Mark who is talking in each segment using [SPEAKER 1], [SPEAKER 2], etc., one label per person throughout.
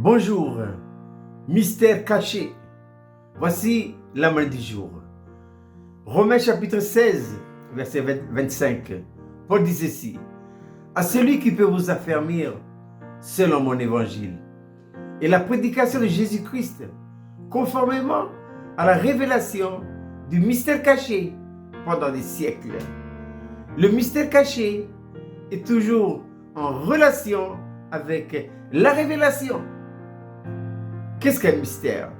[SPEAKER 1] Bonjour, mystère caché. Voici la main du jour. Romains chapitre 16, verset 25. Paul dit ceci. À celui qui peut vous affermir selon mon évangile et la prédication de Jésus-Christ, conformément à la révélation du mystère caché pendant des siècles. Le mystère caché est toujours en relation avec la révélation. Qu'est-ce qu'un mystère?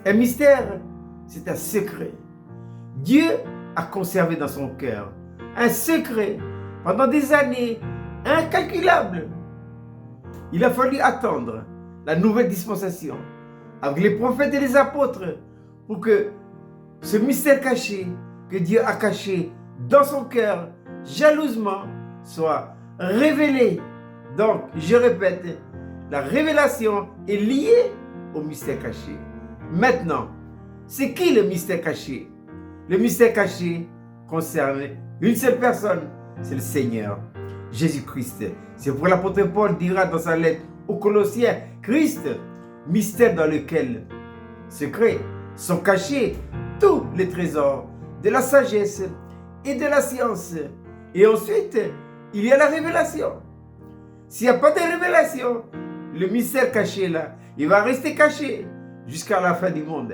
[SPEAKER 1] Un mystère, c'est un secret. Dieu a conservé dans son cœur un secret pendant des années incalculables. Il a fallu attendre la nouvelle dispensation avec les prophètes et les apôtres pour que ce mystère caché que Dieu a caché dans son cœur jalousement soit révélé. Donc, je répète, la révélation est liée au mystère caché. Maintenant, c'est qui le mystère caché? Le mystère caché concerne une seule personne, c'est le Seigneur, Jésus-Christ. C'est pourquoi l'apôtre Paul dira dans sa lettre aux Colossiens, Christ, mystère dans lequel, secret, sont cachés tous les trésors de la sagesse et de la science. Et ensuite, il y a la révélation. S'il n'y a pas de révélation, le mystère caché là, il va rester caché jusqu'à la fin du monde.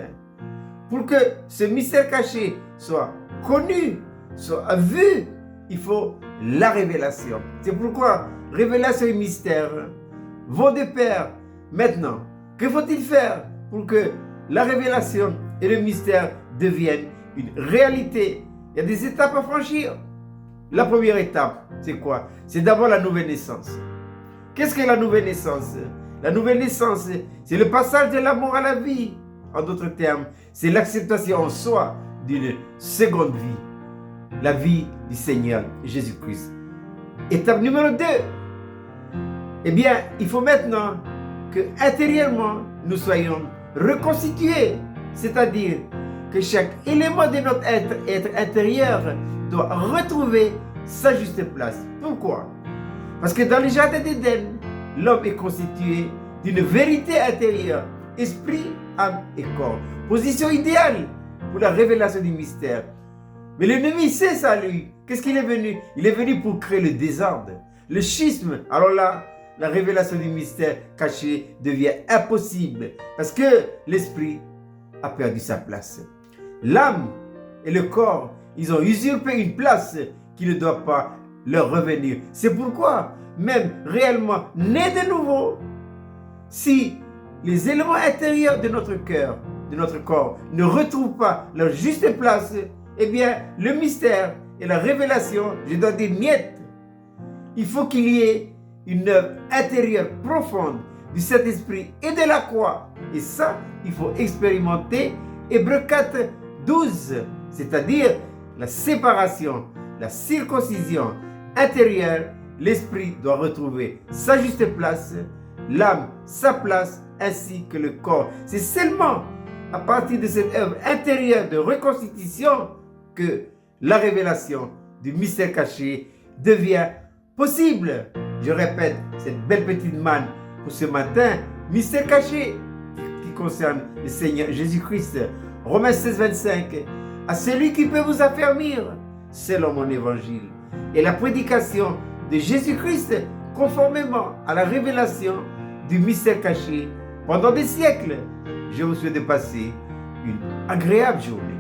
[SPEAKER 1] Pour que ce mystère caché soit connu, soit vu, il faut la révélation. C'est pourquoi révélation et mystère vont de pair. Maintenant, que faut-il faire pour que la révélation et le mystère deviennent une réalité? Il y a des étapes à franchir. La première étape, c'est quoi? C'est d'abord la nouvelle naissance. Qu'est-ce que la nouvelle naissance? La nouvelle naissance, c'est le passage de la mort à la vie. En d'autres termes, c'est l'acceptation en soi d'une seconde vie. La vie du Seigneur Jésus-Christ. Étape numéro 2. Eh bien, il faut maintenant que intérieurement, nous soyons reconstitués. C'est-à-dire que chaque élément de notre être intérieur doit retrouver sa juste place. Pourquoi? Parce que dans le jardin d'Éden, l'homme est constitué d'une vérité intérieure, esprit, âme et corps. Position idéale pour la révélation du mystère. Mais l'ennemi sait ça, lui. Qu'est-ce qu'il est venu? Il est venu pour créer le désordre, le schisme. Alors là, la révélation du mystère caché devient impossible parce que l'esprit a perdu sa place. L'âme et le corps, ils ont usurpé une place qui ne doit pas leur revenir. C'est pourquoi, même réellement nés de nouveau, si les éléments intérieurs de notre cœur, de notre corps, ne retrouvent pas leur juste place, eh bien, le mystère et la révélation, je dois dire miettes. Il faut qu'il y ait une œuvre intérieure profonde du Saint-Esprit et de la croix. Et ça, il faut expérimenter Hébreux 4, 12, c'est-à-dire la séparation, la circoncision intérieure. L'esprit doit retrouver sa juste place, l'âme sa place, ainsi que le corps. C'est seulement à partir de cette œuvre intérieure de reconstitution que la révélation du mystère caché devient possible. Je répète, cette belle petite manne pour ce matin, mystère caché qui concerne le Seigneur Jésus-Christ. Romains 16, 25. À celui qui peut vous affermir selon mon évangile et la prédication de Jésus-Christ conformément à la révélation du mystère caché pendant des siècles. Je vous souhaite de passer une agréable journée.